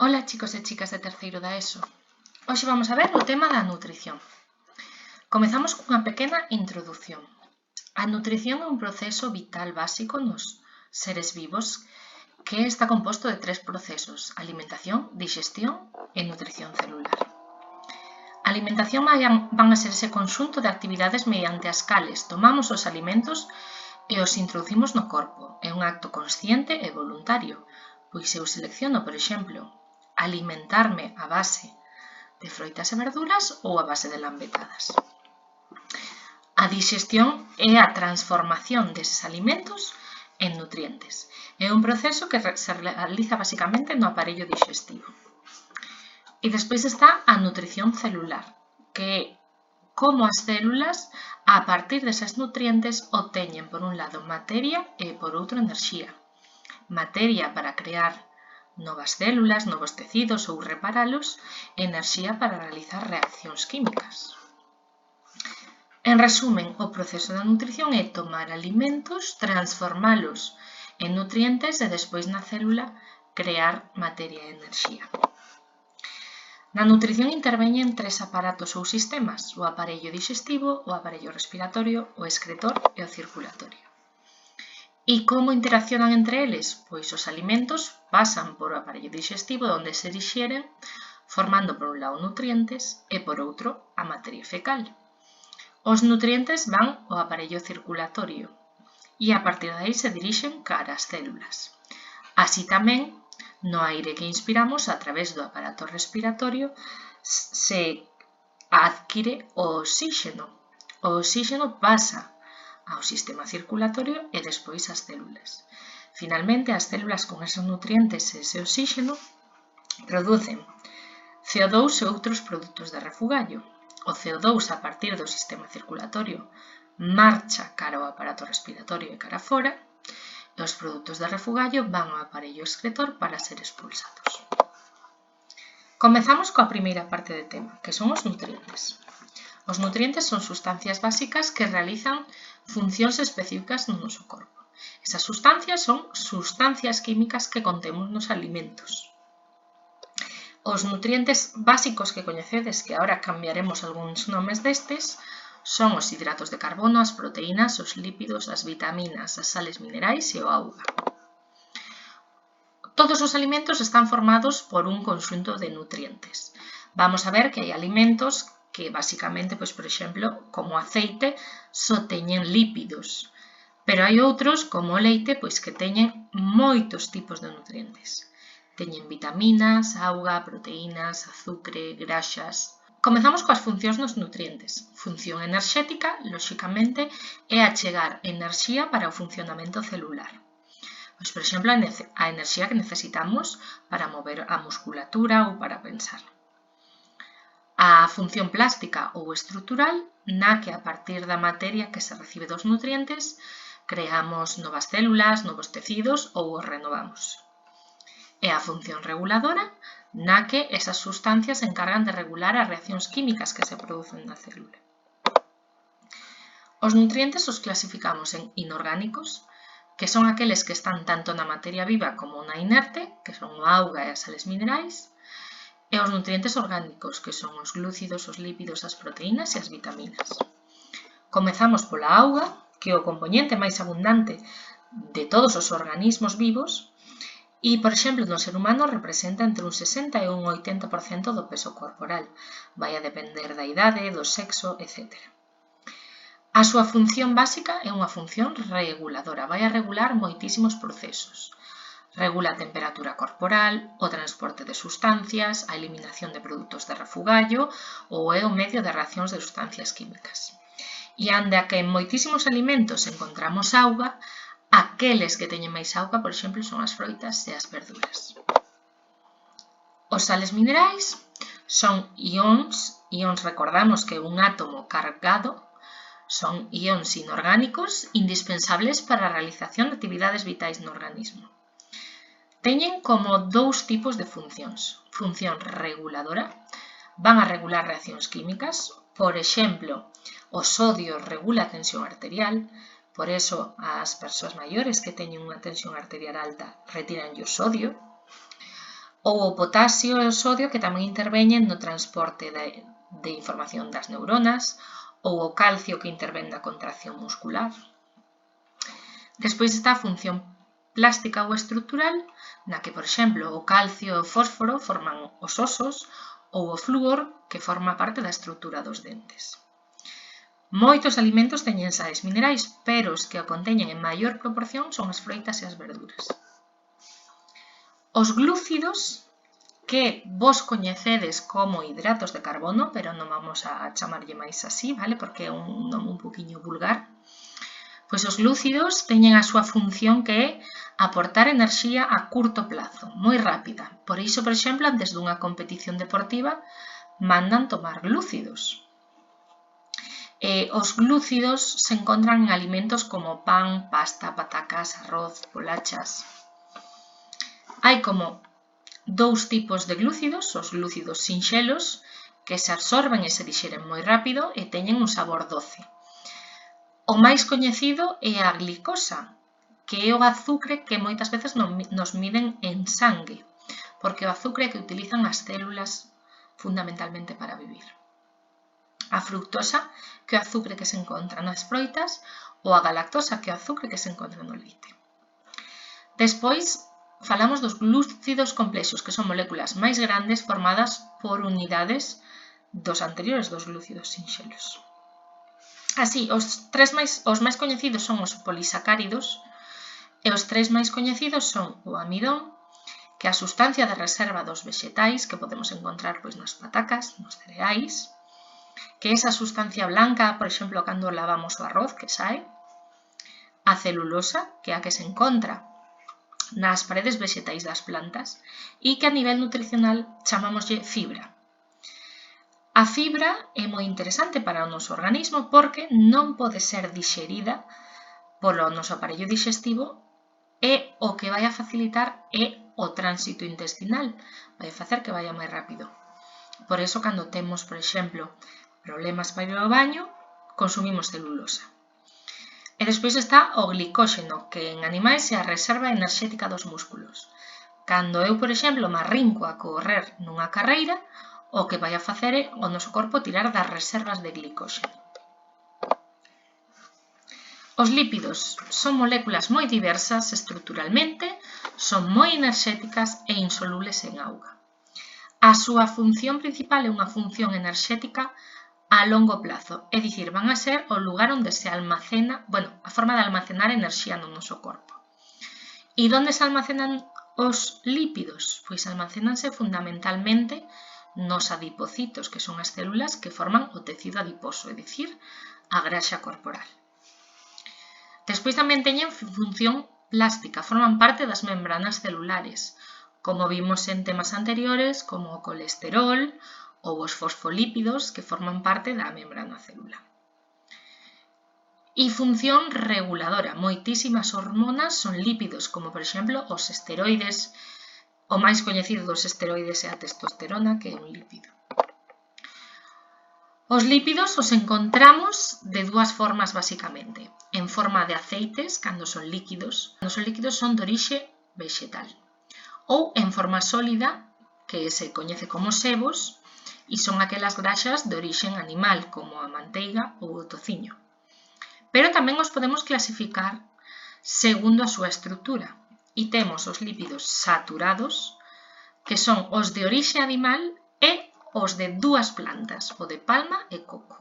Ola chicos e chicas de terceiro da ESO. Hoxe vamos a ver o tema da nutrición. Comezamos cunha pequena introdución. A nutrición é un proceso vital básico nos seres vivos que está composto de tres procesos: alimentación, digestión e nutrición celular. A alimentación van a ser ese conxunto de actividades mediante as cales tomamos os alimentos e os introducimos no corpo. É un acto consciente e voluntario, pois eu selecciono, por exemplo, alimentarme a base de froitas e verduras ou a base de lambetadas. A digestión é a transformación deses alimentos en nutrientes. É un proceso que se realiza basicamente no aparello digestivo. E despois está a nutrición celular, que é como as células, a partir desas nutrientes, obteñen por un lado materia e por outro enerxía. Materia para crear novas células, novos tecidos ou reparalos, e enerxía para realizar reaccións químicas. En resumen, o proceso da nutrición é tomar alimentos, transformalos en nutrientes e despois na célula crear materia e enerxía. Na nutrición interveñen tres aparatos ou sistemas: o aparello digestivo, o aparello respiratorio, o excretor e o circulatorio. E como interaccionan entre eles? Pois os alimentos pasan por o aparello digestivo onde se dixeren, formando por un lado nutrientes e por outro a materia fecal. Os nutrientes van ao aparello circulatorio e a partir de aí se dirixen cara ás células. Así tamén, no aire que inspiramos a través do aparato respiratorio se adquire o oxígeno. O oxígeno pasa ao sistema circulatorio e despois ás células. Finalmente, as células con esos nutrientes e ese oxígeno producen CO2 e outros produtos de refugallo. O CO2 a partir do sistema circulatorio marcha cara ao aparato respiratorio e cara fora, e os produtos de refugallo van ao aparello excretor para ser expulsados. Comezamos coa primeira parte do tema, que son os nutrientes. Os nutrientes son sustancias básicas que realizan funcións específicas no noso corpo. Esas sustancias son sustancias químicas que contemos nos alimentos. Os nutrientes básicos que coñecedes, que agora cambiaremos algúns nomes destes, son os hidratos de carbono, as proteínas, os lípidos, as vitaminas, as sales minerais e o auga. Todos os alimentos están formados por un conxunto de nutrientes. Vamos a ver que hai alimentos que basicamente, pois, por exemplo, como o aceite, só teñen lípidos, pero hai outros, como o leite, pois que teñen moitos tipos de nutrientes. Teñen vitaminas, auga, proteínas, azucre, graxas. Comezamos coas funcións dos nutrientes. Función enerxética, lóxicamente, é achegar enerxía para o funcionamento celular. Pois, por exemplo, a enerxía que necesitamos para mover a musculatura ou para pensar. A función plástica ou estrutural, na que a partir da materia que se recibe dos nutrientes, creamos novas células, novos tecidos ou os renovamos. E a función reguladora, na que esas sustancias se encargan de regular as reaccións químicas que se producen na célula. Os nutrientes os clasificamos en inorgánicos, que son aqueles que están tanto na materia viva como na inerte, que son o auga e as sales minerais, e os nutrientes orgánicos, que son os glúcidos, os lípidos, as proteínas e as vitaminas. Comezamos pola auga, que é o compoñente máis abundante de todos os organismos vivos, e, por exemplo, no ser humano representa entre un 60 e un 80% do peso corporal. Vai a depender da idade, do sexo, etc. A súa función básica é unha función reguladora. Vai a regular moitísimos procesos. Regula a temperatura corporal, o transporte de sustancias, a eliminación de produtos de refugallo ou é o medio de reaccións de sustancias químicas. E anda que en moitísimos alimentos encontramos auga, aqueles que teñen máis auga, por exemplo, son as froitas e as verduras. Os sales minerais son ións recordamos que un átomo cargado, son ións inorgánicos indispensables para a realización de actividades vitais no organismo. Teñen como dous tipos de funcións. Función reguladora, van a regular reaccións químicas, por exemplo, o sodio regula a tensión arterial, por eso as persoas maiores que teñen unha tensión arterial alta retiranlle o sodio. ou o potasio e o sodio que tamén interveñen no transporte de información das neuronas, ou o calcio que intervén na contracción muscular. Despois está a función plástica ou estrutural, na que, por exemplo, o calcio e o fósforo forman os osos, ou o flúor, que forma parte da estrutura dos dentes. Moitos alimentos teñen sais minerais, pero os que o conteñen en maior proporción son as froitas e as verduras. Os glúcidos, que vos coñecedes como hidratos de carbono, pero non vamos a chamarlle máis así, vale? Porque é un nome un poquinho vulgar. Pois os glúcidos teñen a súa función que é aportar enerxía a curto plazo, moi rápida. Por iso, por exemplo, antes dunha competición deportiva, mandan tomar glúcidos. Os glúcidos se encontran en alimentos como pan, pasta, patacas, arroz, bolachas. Hai como dous tipos de glúcidos, os glúcidos sinxelos, que se absorben e se dixeren moi rápido e teñen un sabor doce. O máis coñecido é a glicosa, que é o azucre que moitas veces nos miden en sangue, porque o azucre é que utilizan as células fundamentalmente para vivir. A fructosa, que é o azucre que se encontra nas froitas, ou a galactosa, que é o azucre que se encontra no leite. Despois, falamos dos glúcidos complexos, que son moléculas máis grandes formadas por unidades dos anteriores dos glúcidos sinxelos. Así, os máis coñecidos son os polisacáridos e os tres máis coñecidos son o amidón, que é a sustancia de reserva dos vexetais que podemos encontrar nas patacas, nos cereais, que é esa sustancia blanca, por exemplo, cando lavamos o arroz, que sae, a celulosa, que é a que se encontra nas paredes vexetais das plantas e que a nivel nutricional chamámoslle fibra. A fibra é moi interesante para o noso organismo porque non pode ser dixerida polo noso aparello digestivo e o que vai a facilitar é o tránsito intestinal, vai facer que vaya máis rápido. Por eso, cando temos, por exemplo, problemas para ir ao baño, consumimos celulosa. E despois está o glicóxeno, que en animais é a reserva enerxética dos músculos. Cando eu, por exemplo, me arrinco a correr nunha carreira, o que vai a facer é o noso corpo tirar das reservas de glicóxeno. Os lípidos son moléculas moi diversas estruturalmente, son moi enerxéticas e insolubles en auga. A súa función principal é unha función enerxética a longo plazo, é dicir, van a ser o lugar onde se almacena, a forma de almacenar enerxía no noso corpo. E onde se almacenan os lípidos? Pois almacénanse fundamentalmente nos adipocitos, que son as células que forman o tecido adiposo, é dicir, a graxa corporal. Despois tamén teñen función plástica, forman parte das membranas celulares, como vimos en temas anteriores, como o colesterol ou os fosfolípidos, que forman parte da membrana celular. E función reguladora, moitísimas hormonas son lípidos, como por exemplo os esteroides, o máis coñecido dos esteroides é a testosterona, que é un lípido. Os lípidos os encontramos de dúas formas basicamente, en forma de aceites, cando son líquidos son de orixe vexetal, ou en forma sólida, que se coñece como sebos, e son aquelas graxas de orixen animal, como a manteiga ou o tociño. Pero tamén os podemos clasificar segundo a súa estrutura, e temos os lípidos saturados, que son os de orixe animal e os de dúas plantas, o de palma e coco.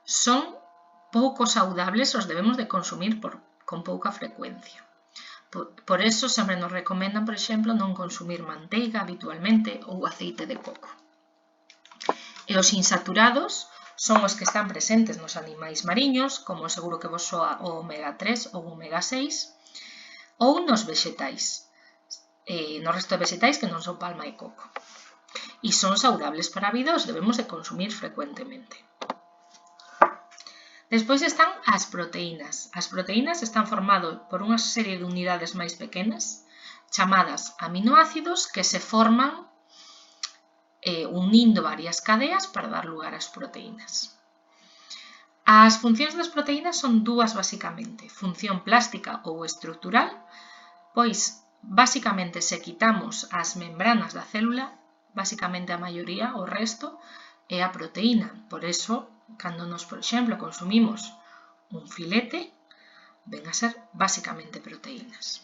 Son pouco saudables, os debemos de consumir con pouca frecuencia. Por eso sempre nos recomendan, por exemplo, non consumir manteiga habitualmente ou aceite de coco. E os insaturados son os que están presentes nos animais mariños, como seguro que vos soa o omega 3 ou omega 6, ou nos vexetais, no resto de vexetais que non son palma e coco. E son saudables para a vida, os debemos de consumir frecuentemente. Despois están as proteínas. As proteínas están formadas por unha serie de unidades máis pequenas, chamadas aminoácidos, que se forman unindo varias cadeas para dar lugar ás proteínas. As funcións das proteínas son dúas basicamente, función plástica ou estrutural, pois basicamente, se quitamos as membranas da célula, basicamente a maioría, o resto, é a proteína. Por eso, cando nos, por exemplo, consumimos un filete, ven a ser basicamente proteínas.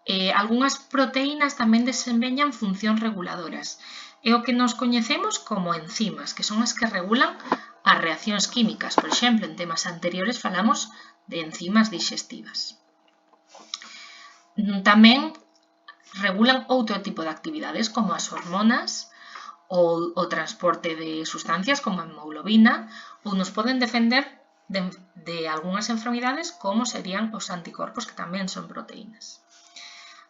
Algunhas proteínas tamén desempeñan funcións reguladoras. É o que nos coñecemos como enzimas, que son as que regulan as reaccións químicas. Por exemplo, en temas anteriores falamos de enzimas digestivas. Tamén regulan outro tipo de actividades, como as hormonas ou o transporte de sustancias como a hemoglobina, ou nos poden defender de algunhas enfermidades como serían os anticorpos, que tamén son proteínas.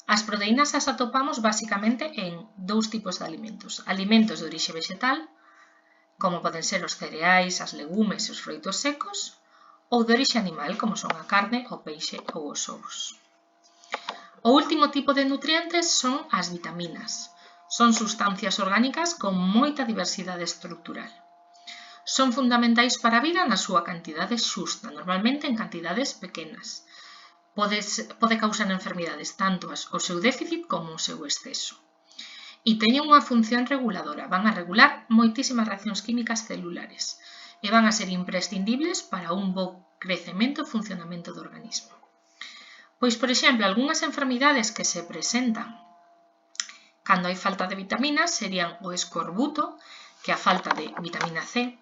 As proteínas as atopamos basicamente en dous tipos de alimentos. Alimentos de orixe vegetal, como poden ser os cereais, as legumes e os froitos secos, ou de orixe animal, como son a carne, o peixe ou os ovos. O último tipo de nutrientes son as vitaminas. Son sustancias orgánicas con moita diversidade estructural. Son fundamentais para a vida na súa cantidade xusta, normalmente en cantidades pequenas. Pode causar enfermidades tanto o seu déficit como o seu exceso. E teñen unha función reguladora, van a regular moitísimas reaccións químicas celulares e van a ser imprescindibles para un bo crecemento e funcionamento do organismo. Pois, por exemplo, algunhas enfermidades que se presentan cando hai falta de vitaminas serían o escorbuto, que é a falta de vitamina C,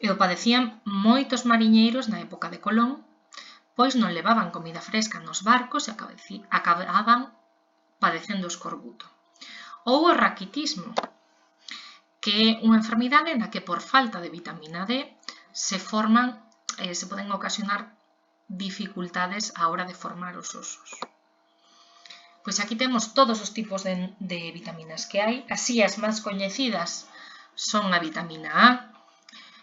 e o padecían moitos mariñeiros na época de Colón, pois non levaban comida fresca nos barcos e acababan padecendo escorbuto. Ou o raquitismo, que é unha enfermidade na que por falta de vitamina D se poden ocasionar dificultades á hora de formar os osos. Pois aquí temos todos os tipos de vitaminas que hai. Así, as máis coñecidas son a vitamina A,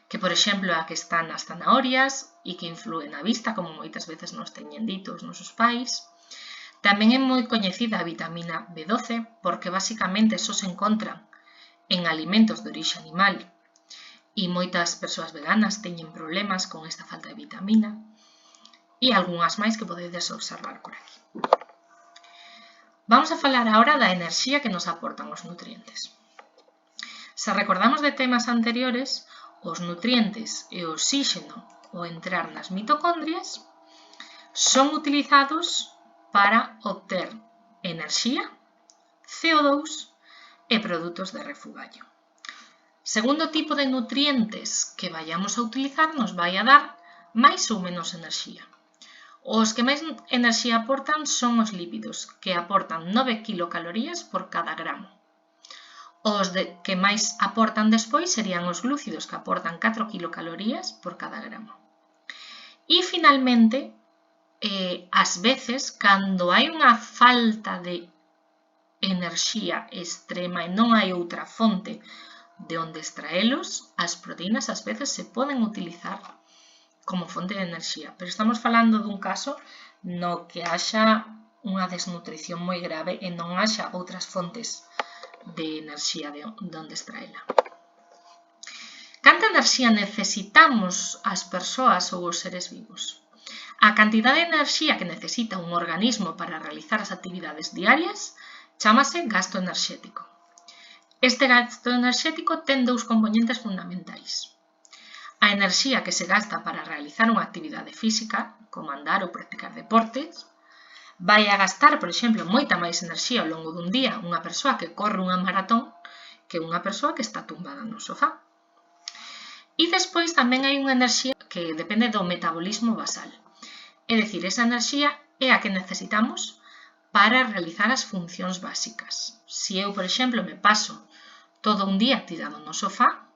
que, por exemplo, é a que está nas zanahorias e que inflúe na vista, como moitas veces nos teñen dito os nosos pais. Tamén é moi coñecida a vitamina B12, porque basicamente só se encontran en alimentos de orixe animal e moitas persoas veganas teñen problemas con esta falta de vitamina e algunhas máis que podedes observar por aquí. Vamos a falar agora da enerxía que nos aportan os nutrientes. Se recordamos de temas anteriores, os nutrientes e o oxígeno ao entrar nas mitocondrias son utilizados para obter enerxía, CO2 e produtos de refugallo. Segundo tipo de nutrientes que vayamos a utilizar nos vai a dar máis ou menos enerxía. Os que máis enerxía aportan son os lípidos, que aportan 9 kilocalorías por cada gramo. Os que máis aportan despois serían os glúcidos, que aportan 4 kilocalorías por cada gramo. E, finalmente, ás veces, cando hai unha falta de enerxía extrema e non hai outra fonte de onde extraelos, as proteínas ás veces se poden utilizar como fonte de enerxía. Pero estamos falando dun caso no que haxa unha desnutrición moi grave e non haxa outras fontes de enerxía de onde extraela. Canta enerxía necesitamos as persoas ou os seres vivos? A cantidade de enerxía que necesita un organismo para realizar as actividades diarias chámase gasto enerxético. Este gasto enerxético ten dous componentes fundamentais. A enerxía que se gasta para realizar unha actividade física, como andar ou practicar deportes, vai a gastar, por exemplo, moita máis enerxía ao longo dun día unha persoa que corre unha maratón que unha persoa que está tumbada no sofá. E despois tamén hai unha enerxía que depende do metabolismo basal. É dicir, esa enerxía é a que necesitamos para realizar as funcións básicas. Se eu, por exemplo, me paso todo un día tirado no sofá,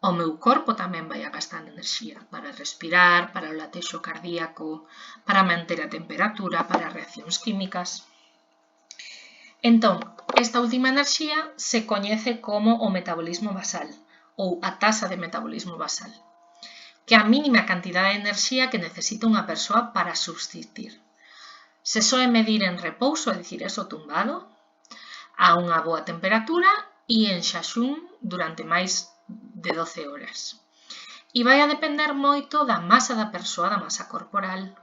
o meu corpo tamén vai a gastar enerxía para respirar, para o latexo cardíaco, para manter a temperatura, para reaccións químicas. Entón, esta última enerxía se coñece como o metabolismo basal ou a tasa de metabolismo basal, que é a mínima cantidade de enerxía que necesita unha persoa para subsistir. Se soe medir en repouso, é dicir, eso tumbado, a unha boa temperatura e en xaxún durante máis de 12 horas. E vai a depender moito da masa da persoa, da masa corporal,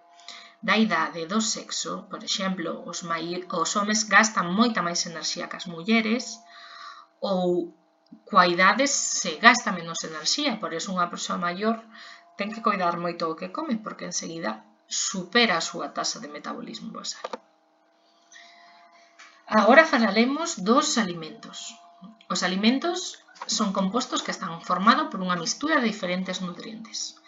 da idade, do sexo. Por exemplo, os homes gastan moita máis enerxía que as mulleres, ou coa idade se gasta menos enerxía, por iso unha persoa maior ten que coidar moito o que come, porque enseguida supera a súa taxa de metabolismo basal. Agora falaremos dos alimentos. Os alimentos son compostos que están formados por unha mistura de diferentes nutrientes.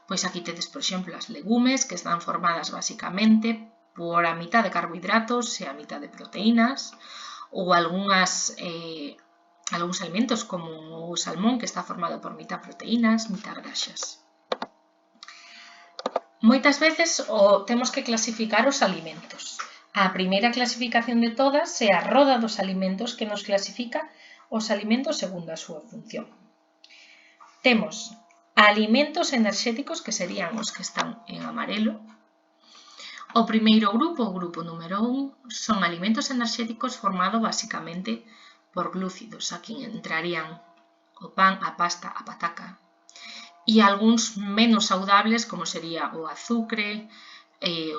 Pois aquí tedes, por exemplo, as legumes, que están formadas basicamente por a mitad de carbohidratos e a mitad de proteínas, ou algúns alimentos como o salmón, que está formado por mitad proteínas, mitad graxas. Moitas veces temos que clasificar os alimentos. A primeira clasificación de todas é a roda dos alimentos, que nos clasifica os alimentos segundo a súa función. Temos alimentos enerxéticos, que serían os que están en amarelo. O primeiro grupo, o grupo número 1, son alimentos enerxéticos formados basicamente por glúcidos. Aquí entrarían o pan, a pasta, a pataca. E algúns menos saudables, como sería o azucre,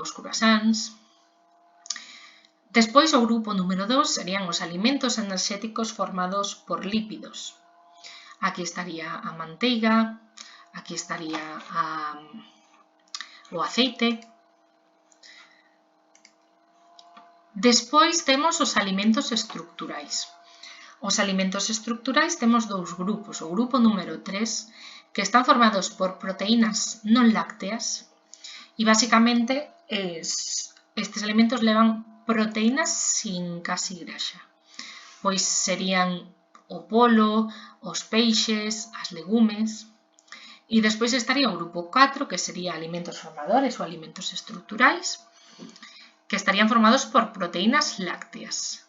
os croissants. Despois, o grupo número 2 serían os alimentos enerxéticos formados por lípidos. Aquí estaría a manteiga, aquí estaría o aceite. Despois temos os alimentos estructurais. Os alimentos estructurais temos dous grupos. O grupo número 3, que están formados por proteínas non lácteas, e basicamente estes alimentos levan proteínas sin casi graxa. Pois serían o polo, os peixes, as legumes. E despois estaría o grupo 4, que sería alimentos formadores ou alimentos estructurais, que estarían formados por proteínas lácteas,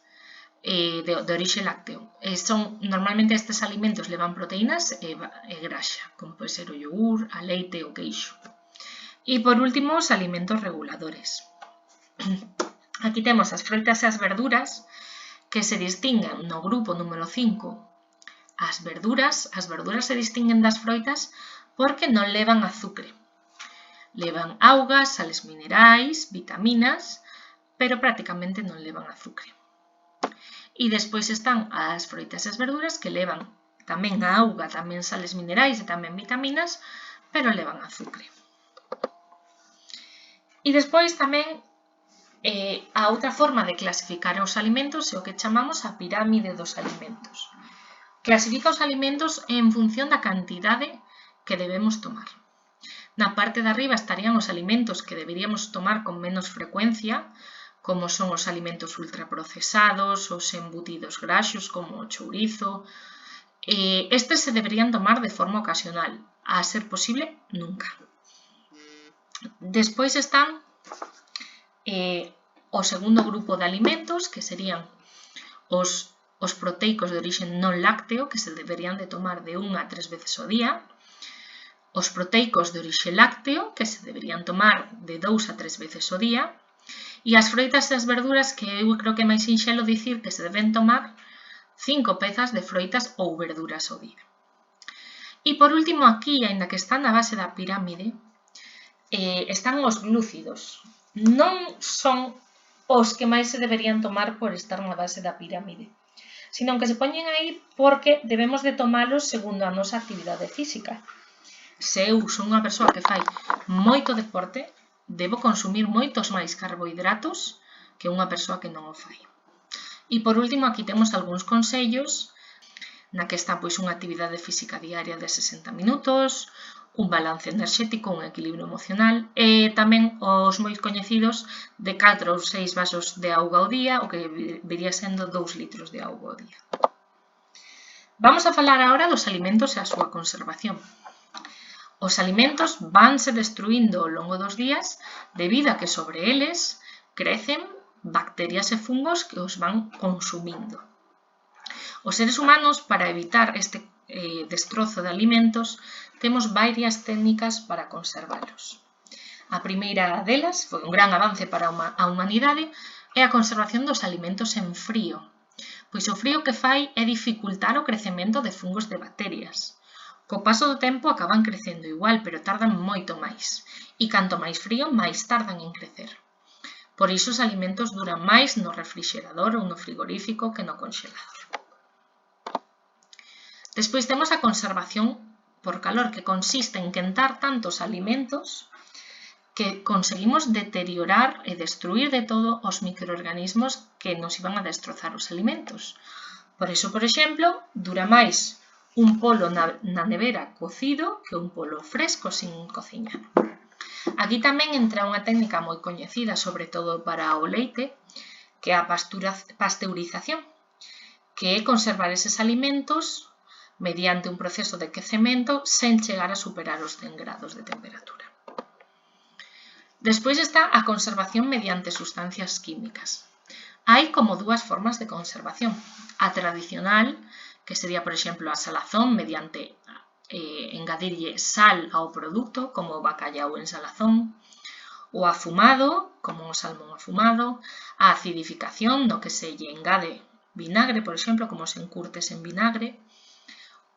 de orixe lácteo. Normalmente estes alimentos levan proteínas e graxa, como pode ser o yogur, a leite, o queixo. E por último, os alimentos reguladores. Aquí temos as froitas e as verduras, que se distinguen no grupo número 5. As verduras se distinguen das froitas porque non levan azúcar. Levan auga, sales minerais, vitaminas, pero prácticamente non levan azúcar. E despois están as froitas e as verduras que levan tamén a auga, tamén sales minerais e tamén vitaminas, pero levan azúcar. E despois tamén a outra forma de clasificar os alimentos é o que chamamos a pirámide dos alimentos. Clasifica os alimentos en función da cantidade que debemos tomar. Na parte de arriba estarían os alimentos que deberíamos tomar con menos frecuencia, como son os alimentos ultraprocesados, os embutidos graxos, como o chourizo. Estes se deberían tomar de forma ocasional, a ser posible, nunca. Despois están o segundo grupo de alimentos, que serían os proteicos de orixe non lácteo, que se deberían de tomar de 1 a 3 veces ao día. Os proteicos de orixe lácteo, que se deberían tomar de 2 a 3 veces ao día. E as froitas e as verduras, que eu creo que é máis sinxelo dicir que se deben tomar 5 pezas de froitas ou verduras ao día. E por último, aquí, aínda que están na base da pirámide, están os glúcidos. Non son os que máis se deberían tomar por estar na base da pirámide, sino que se poñen aí porque debemos de tomalos segundo a nosa actividade física. Se eu son unha persoa que fai moito deporte, debo consumir moitos máis carbohidratos que unha persoa que non o fai. E por último, aquí temos algúns consellos, na que está pois unha actividade física diaria de 60 minutos, un balance enerxético, un equilibrio emocional e tamén os moi coñecidos de 4 ou 6 vasos de auga ao día, o que viría sendo 2 litros de auga ao día. Vamos a falar agora dos alimentos e a súa conservación. Os alimentos vanse destruindo ao longo dos días debido a que sobre eles crecen bacterias e fungos que os van consumindo. Os seres humanos, para evitar este destrozo de alimentos, temos varias técnicas para conservalos. A primeira delas foi un gran avance para a humanidade é a conservación dos alimentos en frío, pois o frío que fai é dificultar o crecemento de fungos de bacterias. Co paso do tempo acaban crecendo igual, pero tardan moito máis. E canto máis frío, máis tardan en crecer. Por iso os alimentos duran máis no refrigerador ou no frigorífico que no congelador. Despois temos a conservación por calor, que consiste en quentar tantos alimentos que conseguimos deteriorar e destruir de todo os microorganismos que nos iban a destrozar os alimentos. Por iso, por exemplo, dura máis un polo na nevera cocido que un polo fresco sin cociñar. Aquí tamén entra unha técnica moi coñecida, sobre todo para o leite, que é a pasteurización, que é conservar eses alimentos mediante un proceso de quecemento sen chegar a superar os 100 grados de temperatura. Despois está a conservación mediante sustancias químicas. Hai como dúas formas de conservación. A tradicional, que sería, por exemplo, a salazón mediante engadirlle sal ao produto, como o bacallau en salazón, o afumado, como o salmón afumado, a acidificación, no que se lle engade vinagre, por exemplo, como se encurtes en vinagre,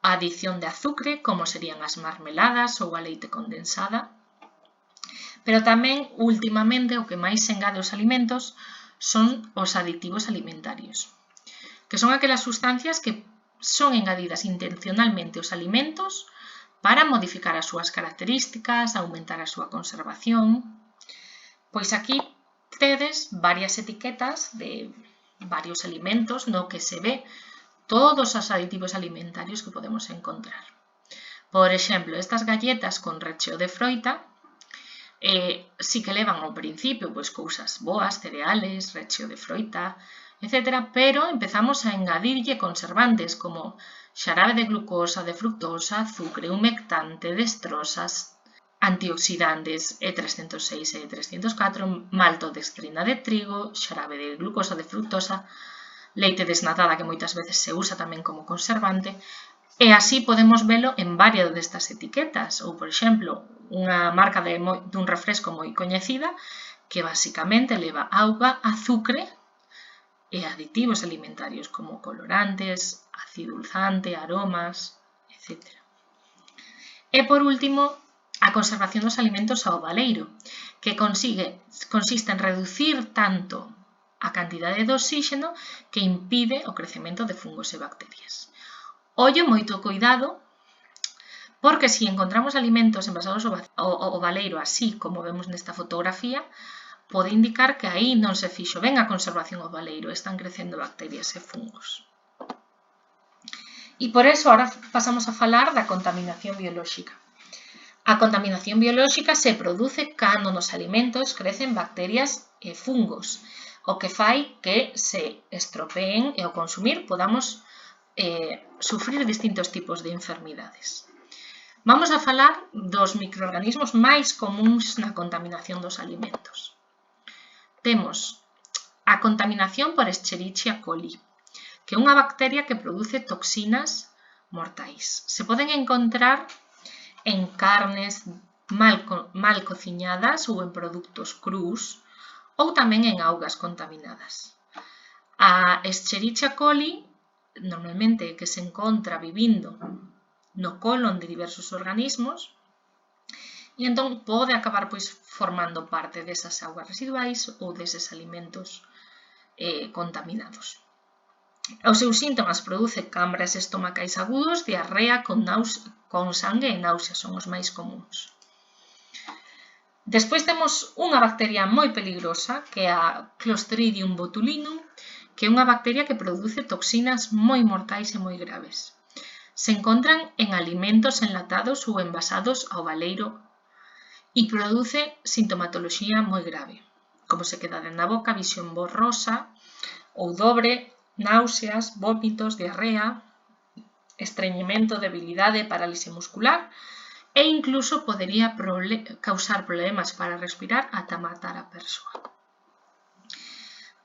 a adición de azúcar, como serían as marmeladas ou a leite condensada, pero tamén, últimamente, o que máis se engade aos alimentos son os aditivos alimentarios, que son aquelas sustancias que son engadidas intencionalmente aos alimentos para modificar as súas características, aumentar a súa conservación. Pois aquí tedes varias etiquetas de varios alimentos no que se ve todos os aditivos alimentarios que podemos encontrar. Por exemplo, estas galletas con recheo de froita sí que levan ao principio pois, cousas boas, cereales, recheo de froita, etc. Pero empezamos a engadirlle conservantes como xarabe de glucosa, de fructosa, azúcar, humectante, destrosas, antioxidantes E306 e E304, maltodextrina de trigo, xarabe de glucosa, de fructosa, leite desnatada que moitas veces se usa tamén como conservante, e así podemos velo en varias destas etiquetas, ou, por exemplo, unha marca dun refresco moi coñecida que basicamente leva auga, azúcar e aditivos alimentarios como colorantes, acidulzante, aromas, etc. E, por último, a conservación dos alimentos ao baleiro, que consiste en reducir tanto a cantidade de oxígeno que impide o crecemento de fungos e bacterias. Ollo, moito cuidado, porque se encontramos alimentos envasados ao baleiro así como vemos nesta fotografía, pode indicar que aí non se fixo ben a conservación ao baleiro, están crecendo bacterias e fungos. E por eso ahora pasamos a falar da contaminación biolóxica. A contaminación biolóxica se produce cando nos alimentos crecen bacterias e fungos, o que fai que se estropeen e ao consumir podamos sufrir distintos tipos de enfermidades. Vamos a falar dos microorganismos máis comuns na contaminación dos alimentos. Temos a contaminación por Escherichia coli, que é unha bacteria que produce toxinas mortais. Se poden encontrar en carnes mal cociñadas ou en produtos crús ou tamén en augas contaminadas. A Escherichia coli normalmente que se encontra vivindo no colon de diversos organismos e entón pode acabar pois formando parte desas augas residuais ou deses alimentos contaminados. Os seus síntomas produce cambras estomacais agudos, diarrea con sangue e náuseas, son os máis comuns. Despois temos unha bacteria moi peligrosa, que é a Clostridium botulinum, que é unha bacteria que produce toxinas moi mortais e moi graves. Se encontran en alimentos enlatados ou envasados ao baleiro e produce sintomatoloxía moi grave, como sequedade na boca, visión borrosa ou dobre, náuseas, vómitos, diarrea, estreñimento, debilidade, parálise muscular e incluso podería causar problemas para respirar ata matar a persoa.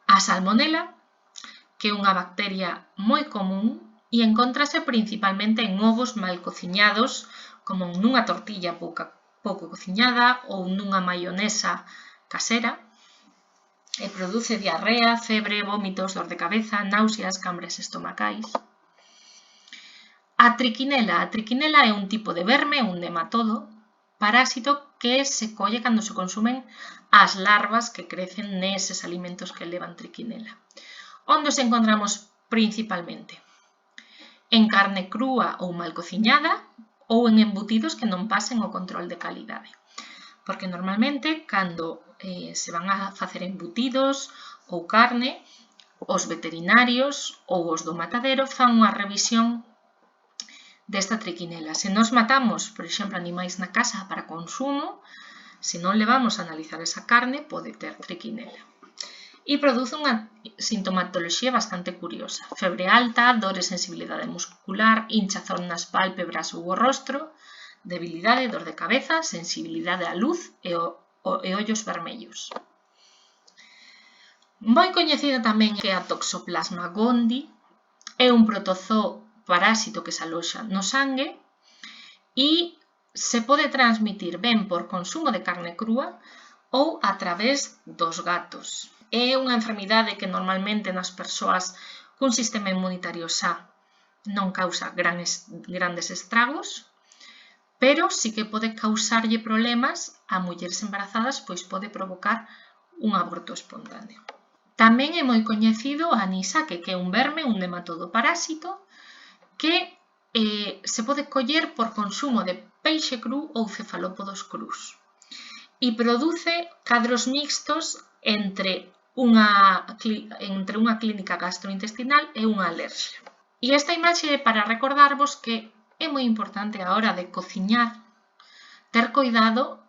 A salmonela, que é unha bacteria moi común e encóntrase principalmente en ovos mal cociñados, como nunha tortilla pouco cociñada ou nunha maionesa casera, e produce diarrea, febre, vómitos, dor de cabeza, náuseas, cambres estomacais. A triquinela é un tipo de verme, un nematodo, parásito que se colle cando se consumen as larvas que crecen neses alimentos que levan triquinela. Onde os encontramos principalmente? En carne crúa ou mal cociñada ou en embutidos que non pasen o control de calidade. Porque normalmente, cando se van a facer embutidos ou carne, os veterinarios ou os do matadero fan unha revisión desta triquinela. Se nos matamos, por exemplo, animais na casa para consumo, se non levamos a analizar esa carne, pode ter triquinela. E produce unha sintomatoloxía bastante curiosa. Febre alta, dor e sensibilidade muscular, hinchazón nas pálpebras ou o rostro, debilidade, dor de cabeza, sensibilidade á luz e ollos vermellos. Moi coñecida tamén que a Toxoplasma gondii é un protozoo parásito que se aloxa no sangue e se pode transmitir ben por consumo de carne crúa ou a través dos gatos. É unha enfermidade que normalmente nas persoas cun sistema inmunitario xa non causa grandes estragos, pero sí que pode causarlle problemas a mulleres embarazadas, pois pode provocar un aborto espontáneo. Tamén é moi coñecido a anisake, que é un verme, un nematodo parásito, que se pode coller por consumo de peixe cru ou cefalópodos crus. E produce cadros mixtos entre unha clínica gastrointestinal e unha alerxia. E esta imaxe é para recordarvos que é moi importante a hora de cociñar ter cuidado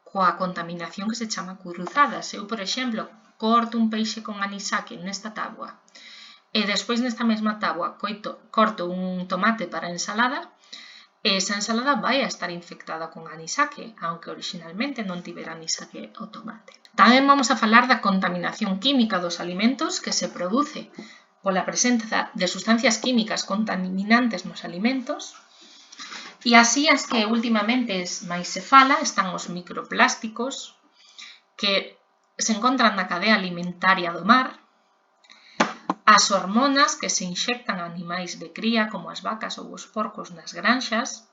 coa contaminación que se chama cruzadas. Eu, por exemplo, corto un peixe con anisake nesta táboa e despois nesta mesma táboa corto un tomate para a ensalada, esa ensalada vai a estar infectada con anisake, aunque originalmente non tivera anisake o tomate. Tamén vamos a falar da contaminación química dos alimentos que se produce pola presenza de sustancias químicas contaminantes nos alimentos, e así as que últimamente máis se fala están os microplásticos que se encontran na cadea alimentaria do mar, as hormonas que se inxectan a animais de cría como as vacas ou os porcos nas granxas,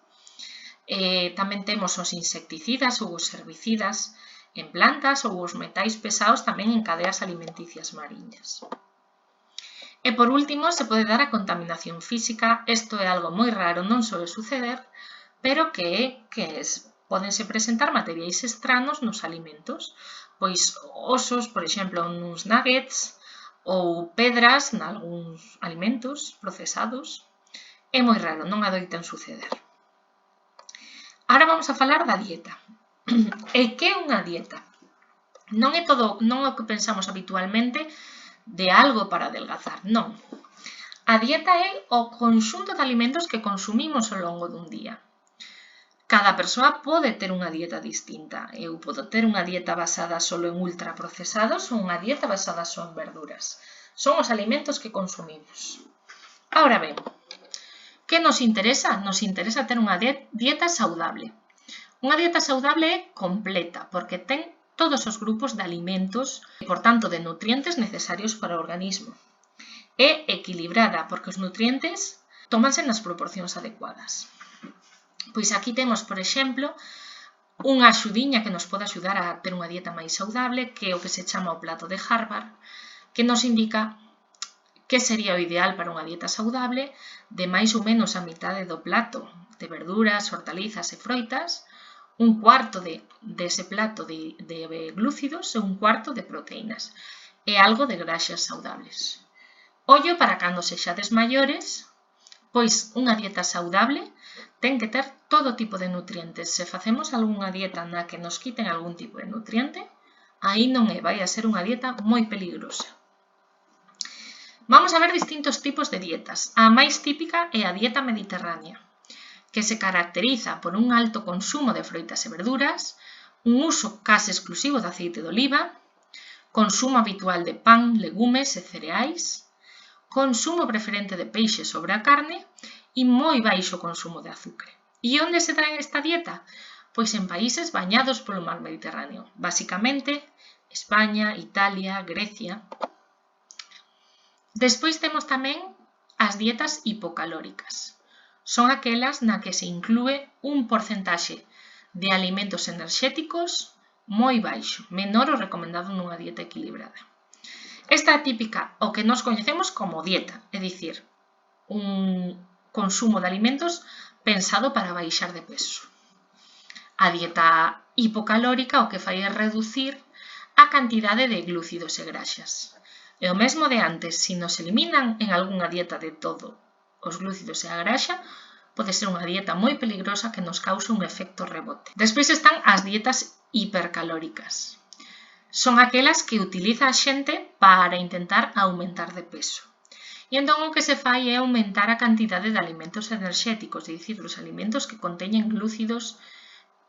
tamén temos os insecticidas ou os herbicidas en plantas ou os metais pesados tamén en cadeas alimenticias mariñas. E por último, se pode dar a contaminación física. Isto é algo moi raro, non soe suceder, pero podense presentar materiais estranos nos alimentos, pois osos, por exemplo, nos nuggets, ou pedras nalgúns alimentos procesados. É moi raro, non adoitan suceder. Ahora vamos a falar da dieta. E que é unha dieta? Non é o que pensamos habitualmente de algo para adelgazar, non. A dieta é o conxunto de alimentos que consumimos ao longo dun día. Cada persoa pode ter unha dieta distinta. Eu podo ter unha dieta basada só en ultraprocesados ou unha dieta basada só en verduras. Son os alimentos que consumimos. Ahora ben, que nos interesa? Nos interesa ter unha dieta saudable. Unha dieta saudable é completa, porque ten todos os grupos de alimentos e, por tanto, de nutrientes necesarios para o organismo. É equilibrada, porque os nutrientes tómanse nas proporcións adecuadas. Pois aquí temos, por exemplo, unha axudiña que nos pode axudar a ter unha dieta máis saudable, que é o que se chama o plato de Harvard, que nos indica que sería o ideal para unha dieta saudable de máis ou menos a mitade do plato de verduras, hortalizas e froitas, un cuarto dese plato de glúcidos e un cuarto de proteínas e algo de graxas saudables. Ollo para cando sexades maiores, pois unha dieta saudable ten que ter todo tipo de nutrientes. Se facemos algunha dieta na que nos quiten algún tipo de nutriente, aí non é, vai a ser unha dieta moi peligrosa. Vamos a ver distintos tipos de dietas. A máis típica é a dieta mediterránea, que se caracteriza por un alto consumo de froitas e verduras, un uso case exclusivo de aceite de oliva, consumo habitual de pan, legumes e cereais, consumo preferente de peixe sobre a carne e moi baixo consumo de azúcar. E onde se trae esta dieta? Pois en países bañados polo mar Mediterráneo, basicamente España, Italia, Grecia. Despois temos tamén as dietas hipocalóricas. son aquelas na que se inclúe un porcentaxe de alimentos enerxéticos moi baixo, menor ao recomendado nunha dieta equilibrada. Esta é típica o que nós coñecemos como dieta, é dicir, un consumo de alimentos pensado para baixar de peso. A dieta hipocalórica o que fai é reducir a cantidade de glúcidos e graxas. E o mesmo de antes, se nos eliminan en algunha dieta de todo os glúcidos e a graxa, pode ser unha dieta moi peligrosa que nos cause un efecto rebote. Despois están as dietas hipercalóricas. Son aquelas que utiliza a xente para intentar aumentar de peso. E entón o que se fai é aumentar a cantidade de alimentos enerxéticos, é dicir, os alimentos que conteñen glúcidos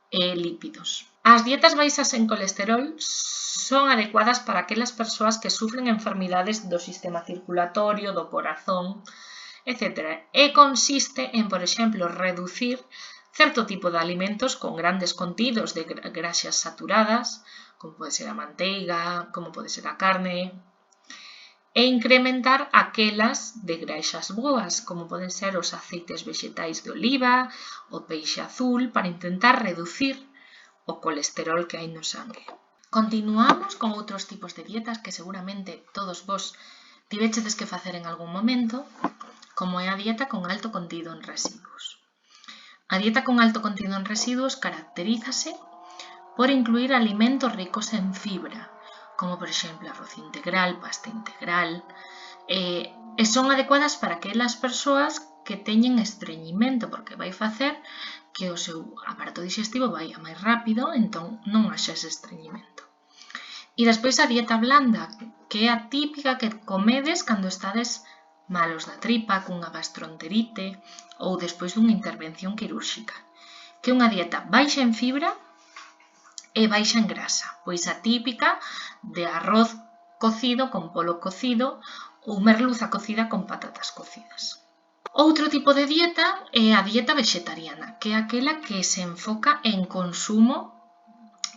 e lípidos. As dietas baixas en colesterol son adecuadas para aquelas persoas que sufren enfermidades do sistema circulatorio, do corazón, etc. E consiste en, por exemplo, reducir certo tipo de alimentos con grandes contidos de graxas saturadas, como pode ser a manteiga, como pode ser a carne, e incrementar aquelas de graxas boas, como poden ser os aceites vexetais de oliva, o peixe azul, para intentar reducir o colesterol que hai no sangue. Continuamos con outros tipos de dietas que seguramente todos vos tivechedes que facer en algún momento, como é a dieta con alto contido en residuos. A dieta con alto contido en residuos caracterízase por incluir alimentos ricos en fibra, como por exemplo arroz integral, pasta integral, e son adecuadas para aquelas persoas que teñen estreñimento, porque vai facer que o seu aparato digestivo vaya máis rápido, entón non haxa ese estreñimento. E despois a dieta blanda, que é a típica que comedes cando estades malos da tripa, cunha gastroenterite ou despois dunha intervención quirúrxica, que é unha dieta baixa en fibra e baixa en grasa, pois a típica de arroz cocido con polo cocido ou merluza cocida con patatas cocidas. Outro tipo de dieta é a dieta vexetariana, que é aquela que se enfoca en consumo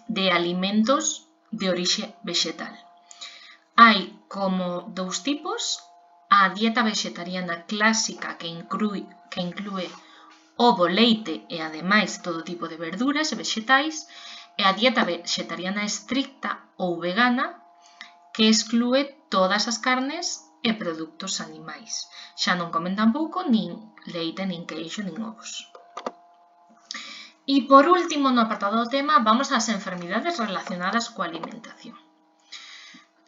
de alimentos de orixe vexetal. Hai como dous tipos: a dieta vexetariana clásica que inclúe ovo, leite e ademais todo tipo de verduras e vexetais, e a dieta vexetariana estricta ou vegana que exclúe todas as carnes e produtos animais. Xa non comen tampouco nin leite, nin queixo, nin ovos. E por último, no apartado do tema, vamos ás enfermidades relacionadas coa alimentación.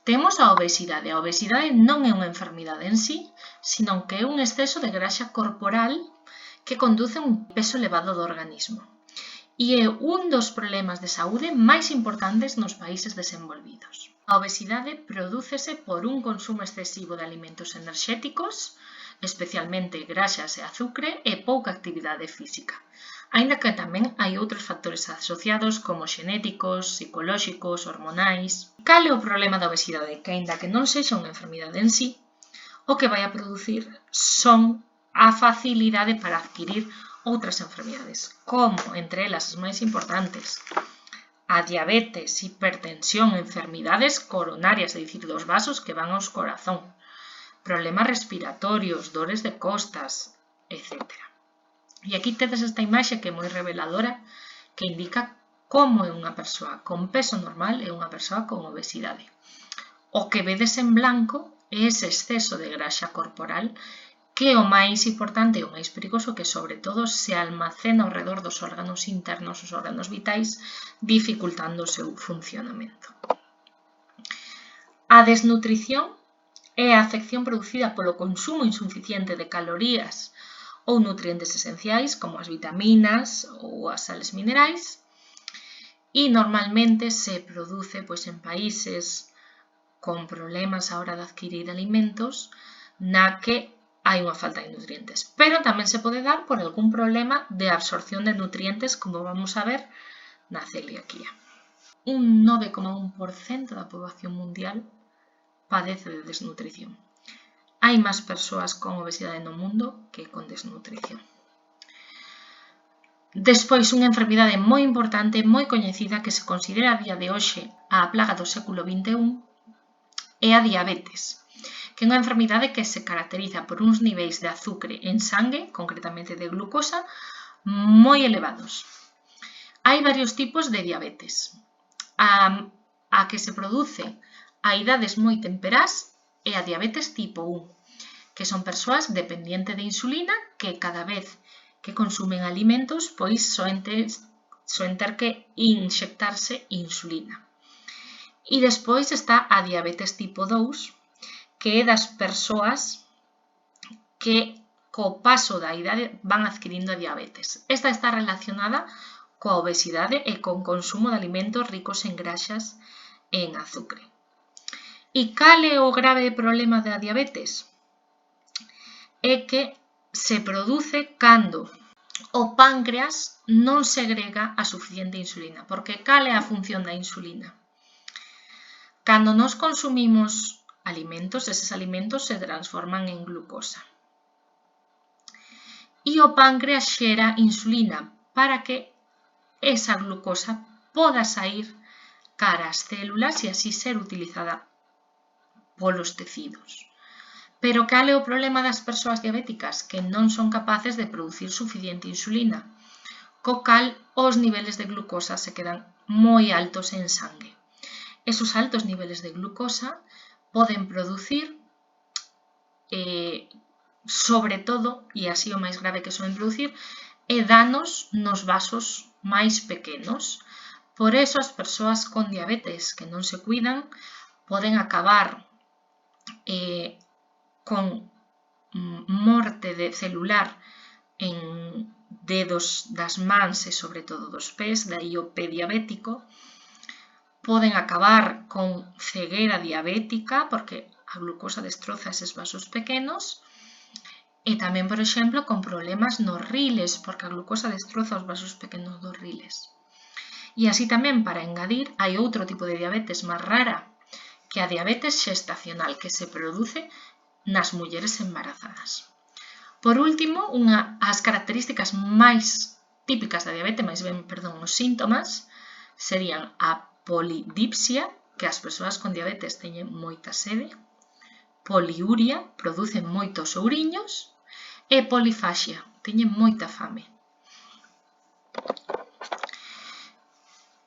Temos a obesidade. A obesidade non é unha enfermidade en sí, senón que é un exceso de graxa corporal que conduce a un peso elevado do organismo. E é un dos problemas de saúde máis importantes nos países desenvolvidos. A obesidade prodúcese por un consumo excesivo de alimentos enerxéticos, especialmente graxas e azucre, e pouca actividade física. Aínda que tamén hai outros factores asociados como xenéticos, psicolóxicos, hormonais. Cal é o problema da obesidade? Que aínda que non sexa unha enfermidade en sí, o que vai a producir son a facilidade para adquirir outras enfermidades, como, entre elas, as máis importantes, a diabetes, hipertensión, enfermidades coronarias, é dicir, dos vasos que van aos corazón, problemas respiratorios, dores de costas, etc. E aquí tedes esta imaxe que é moi reveladora, que indica como é unha persoa con peso normal e unha persoa con obesidade. O que vedes en blanco é ese exceso de graxa corporal, que é o máis importante e o máis perigoso, que sobre todo se almacena ao redor dos órganos internos, os órganos vitais, dificultando o seu funcionamento. A desnutrición é a afección producida polo consumo insuficiente de calorías ou nutrientes esenciais, como as vitaminas ou as sales minerais, e normalmente se produce en países con problemas a hora de adquirir alimentos na que hai unha falta de nutrientes. Pero tamén se pode dar por algún problema de absorción de nutrientes, como vamos a ver na celiaquía. Un 9,1% da poboación mundial padece de desnutrición. Hai máis persoas con obesidade no mundo que con desnutrición. Despois, unha enfermidade moi importante, moi coñecida, que se considera a día de hoxe a plaga do século XXI, é a diabetes, que é unha enfermidade que se caracteriza por uns niveis de azúcar en sangue, concretamente de glucosa, moi elevados. Hai varios tipos de diabetes. A que se produce a idades moi temperás é a diabetes tipo 1, que son persoas dependientes de insulina que cada vez que consumen alimentos pois soen ter que inxectarse insulina. E despois está a diabetes tipo 2, que é das persoas que co paso da idade van adquirindo a diabetes. Esta está relacionada coa obesidade e con consumo de alimentos ricos en graxas e en azúcar. E cal é o grave problema da diabetes? É que se produce cando o páncreas non segrega a suficiente insulina. Porque cal é a función da insulina? Cando nós consumimos alimentos, eses alimentos se transforman en glucosa. E o páncreas xera insulina para que esa glucosa poda sair cara ás células e así ser utilizada polos tecidos. Pero cal é o problema das persoas diabéticas? Que non son capaces de producir suficiente insulina, co cal os niveles de glucosa se quedan moi altos en sangue. Esos altos niveles de glucosa poden producir, sobre todo, e así o máis grave que soen producir, danos nos vasos máis pequenos. Por eso as persoas con diabetes que non se cuidan poden acabar con morte celular en dedos das mans e sobre todo dos pés, daí o pé diabético. Poden acabar con ceguera diabética porque a glucosa destroza eses vasos pequenos e tamén, por exemplo, con problemas nos riles porque a glucosa destroza os vasos pequenos dos riles. E así tamén, para engadir, hai outro tipo de diabetes máis rara, que a diabetes xestacional, que se produce nas mulleres embarazadas. Por último, as características máis típicas da diabetes, os síntomas, serían a polidipsia, que as persoas con diabetes teñen moita sede, poliuria, producen moitos ouriños, e polifaxia, teñen moita fame.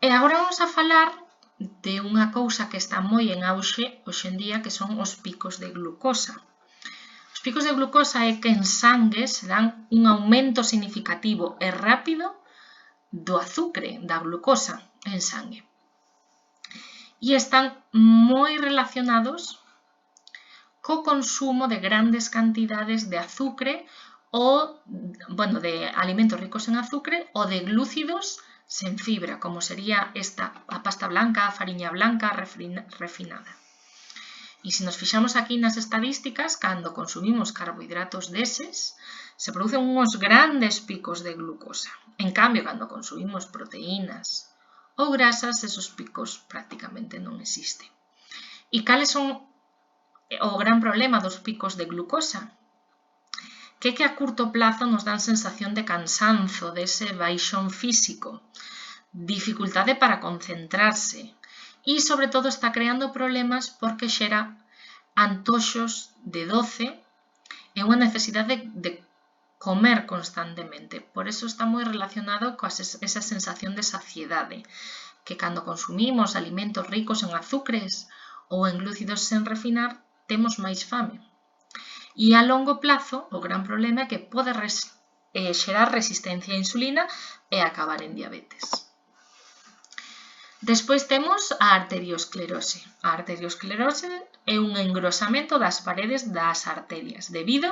E agora vamos a falar de unha cousa que está moi en auxe hoxe en día, que son os picos de glucosa. Os picos de glucosa é que en sangue se dan un aumento significativo e rápido do azúcar, da glucosa en sangue. E están moi relacionados co consumo de grandes cantidades de azúcar ou, de alimentos ricos en azúcar ou de glúcidos sen fibra, como sería a pasta blanca, a fariña blanca refinada. E se nos fixamos aquí nas estadísticas, cando consumimos carbohidratos deses, se producen uns grandes picos de glucosa. En cambio, cando consumimos proteínas ou grasas, esos picos prácticamente non existen. E cales son o gran problema dos picos de glucosa? Que a curto plazo nos dan sensación de cansanzo, dese baixón físico, dificultade para concentrarse e, sobre todo, está creando problemas porque xera antoxos de doce e unha necesidade de comer constantemente. Por eso está moi relacionado con esa sensación de saciedade, que cando consumimos alimentos ricos en azúcares ou en glúcidos sen refinar, temos máis fame. E a longo plazo, o gran problema é que pode xerar resistencia á insulina e acabar en diabetes. Despois temos a arteriosclerose. A arteriosclerose é un engrosamento das paredes das arterias debido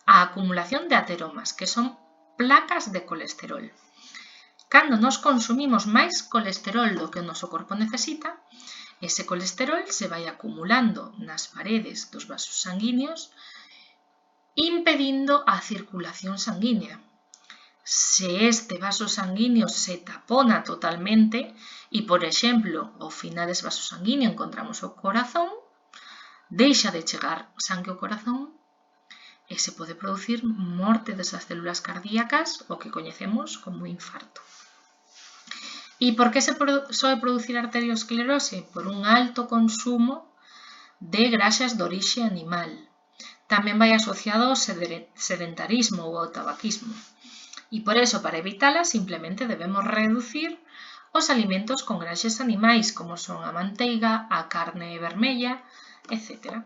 á acumulación de ateromas, que son placas de colesterol. Cando nos consumimos máis colesterol do que o noso corpo necesita, ese colesterol se vai acumulando nas paredes dos vasos sanguíneos, impedindo a circulación sanguínea. Se este vaso sanguíneo se tapona totalmente e, por exemplo, ao final dese vaso sanguíneo encontramos o corazón, deixa de chegar sangue ao corazón e se pode producir morte desas células cardíacas, o que coñecemos como infarto. E por que se soe producir arteriosclerose? Por un alto consumo de graxas de orixe animal. Tamén vai asociado ao sedentarismo ou ao tabaquismo. E por eso, para evitala, simplemente debemos reducir os alimentos con graxas animais, como son a manteiga, a carne vermella, etc.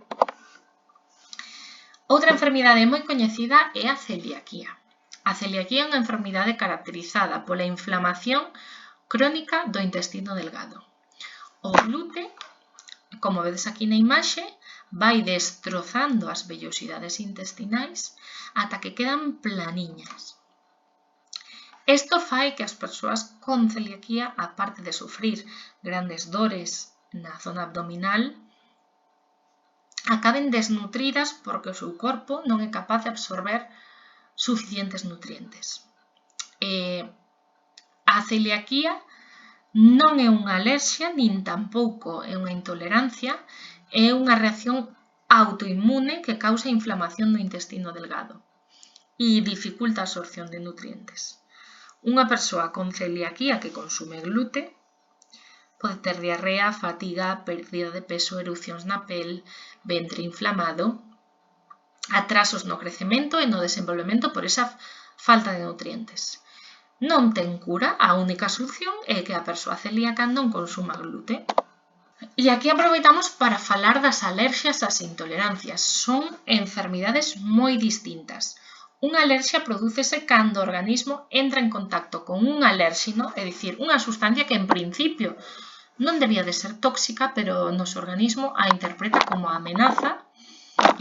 Outra enfermidade moi coñecida é a celiaquía. A celiaquía é unha enfermidade caracterizada pola inflamación crónica do intestino delgado. O glute, como vedes aquí na imaxe, vai destrozando as vellosidades intestinais ata que quedan planiñas. Isto fai que as persoas con celiaquía, aparte de sufrir grandes dores na zona abdominal, acaben desnutridas porque o seu corpo non é capaz de absorber suficientes nutrientes. A celiaquía non é unha alerxia, nin tampouco é unha intolerancia, é unha reacción autoinmune que causa inflamación no intestino delgado e dificulta a absorción de nutrientes. Unha persoa con celiaquía que consume glute pode ter diarrea, fatiga, pérdida de peso, erupcións na pel, ventre inflamado, atrasos no crecemento e no desenvolvemento por esa falta de nutrientes. Non ten cura, a única solución é que a persoa celíaca non consuma glute. E aquí aproveitamos para falar das alerxias e as intolerancias. Son enfermidades moi distintas. Unha alerxia prodúcese cando o organismo entra en contacto con un alérxino, é dicir, unha sustancia que en principio non debía de ser tóxica, pero o noso organismo a interpreta como amenaza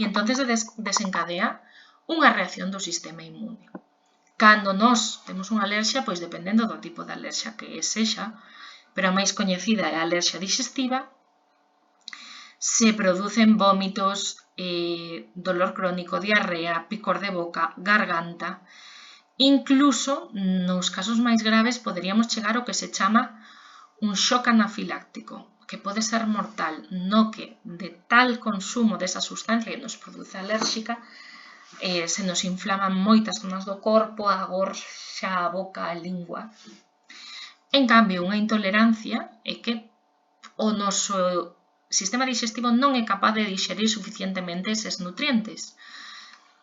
e entonces desencadea unha reacción do sistema inmune. Cando nós temos unha alerxia, pois dependendo do tipo de alerxia que sexa, pero a máis coñecida é a alerxia digestiva, se producen vómitos, dolor crónico, diarrea, picor de boca, garganta. Incluso, nos casos máis graves, poderíamos chegar ao que se chama un shock anafiláctico, que pode ser mortal, no que de tal consumo desa sustancia que nos produce alérxica, se nos inflaman moitas zonas do corpo, a gorxa, a boca, a lingua. En cambio, unha intolerancia é que o noso sistema digestivo non é capaz de dixerir suficientemente eses nutrientes.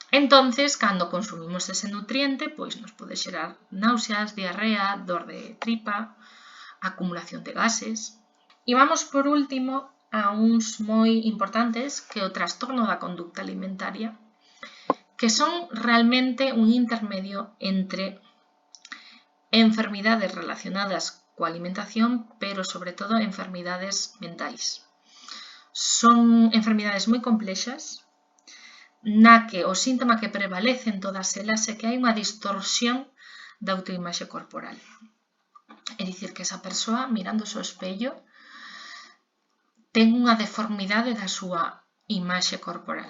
Entonces, cando consumimos ese nutriente, pois nos pode xerar náuseas, diarrea, dor de tripa, acumulación de gases. E vamos, por último, a uns moi importantes, que é o trastorno da conducta alimentaria, que son realmente un intermedio entre enfermidades relacionadas coa alimentación, pero sobre todo enfermidades mentais. Son enfermidades moi complexas, na que o síntoma que prevalece en todas elas é que hai unha distorsión da autoimaxe corporal. É dicir, que esa persoa, mirándose ao espello, ten unha deformidade da súa imaxe corporal.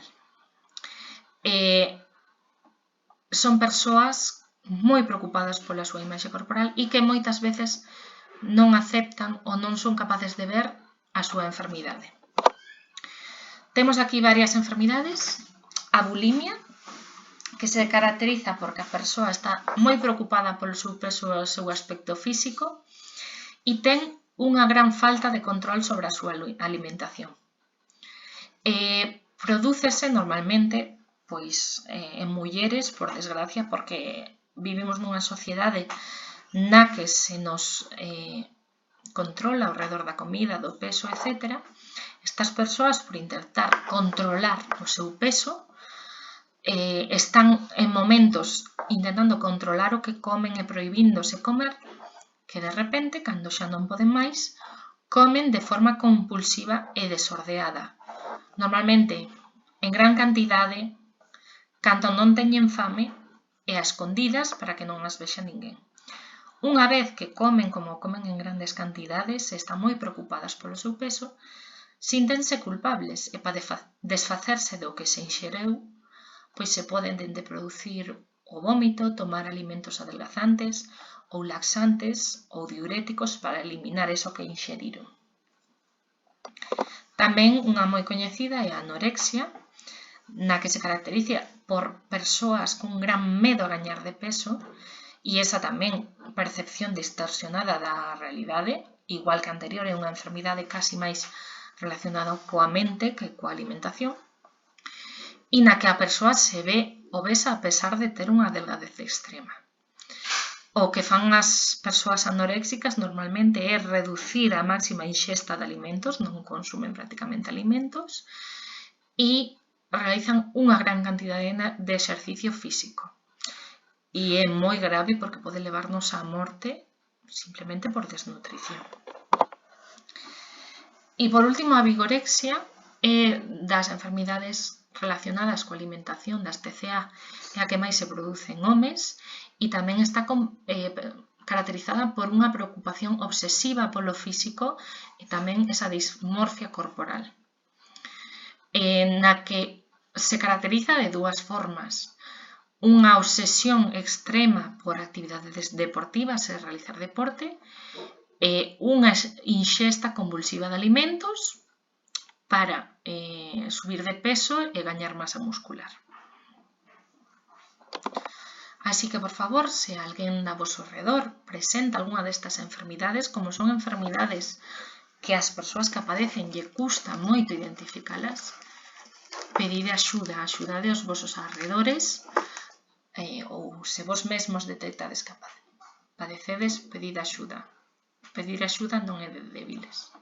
Son persoas moi preocupadas pola súa imaxe corporal e que moitas veces non aceptan ou non son capaces de ver a súa enfermidade. Temos aquí varias enfermidades. A bulimia, que se caracteriza porque a persoa está moi preocupada polo seu peso e o seu aspecto físico e ten unha gran falta de control sobre a súa alimentación. Prodúcese normalmente pois, en mulleres, por desgracia, porque vivimos nunha sociedade na que se nos controla ao redor da comida, do peso, etc. Estas persoas, por intentar controlar o seu peso, están en momentos intentando controlar o que comen e prohibíndose comer, que de repente, cando xa non poden máis, comen de forma compulsiva e desordeada. Normalmente, en gran cantidade, cando non teñen fame, e a escondidas para que non as vexa ninguén. Unha vez que comen como comen en grandes cantidades e están moi preocupadas polo seu peso, síntense culpables e para desfacerse do que se inxereu, pois se poden dende producir o vómito, tomar alimentos adelgazantes ou laxantes ou diuréticos para eliminar eso que inxeriron. Tamén unha moi coñecida é a anorexia, na que se caracteriza por persoas con gran medo a gañar de peso e esa tamén percepción distorsionada da realidade, igual que a anterior é unha enfermidade casi máis relacionado coa mente que coa alimentación, e na que a persoa se ve obesa a pesar de ter unha delgadez extrema. O que fan as persoas anoréxicas normalmente é reducir a máxima inxesta de alimentos, non consumen prácticamente alimentos, e realizan unha gran cantidade de exercicio físico. E é moi grave porque pode levarnos á morte simplemente por desnutrición. E por último, a vigorexia é das enfermidades relacionadas coa alimentación das TCA, é a que máis se produce en homes e tamén está caracterizada por unha preocupación obsesiva polo físico e tamén esa dismorfia corporal, na que se caracteriza de dúas formas. Unha obsesión extrema por actividades deportivas e realizar deporte, e unha inxesta convulsiva de alimentos para subir de peso e gañar masa muscular. Así que, por favor, se alguén da vosso redor presenta algunha destas enfermidades, como son enfermidades que as persoas que a padecen lle custa moito identificalas, pedide axuda, axudade aos vosos arredores, ou se vos mesmos detectades que padecedes, pedide axuda. Pedir axuda non é de débiles.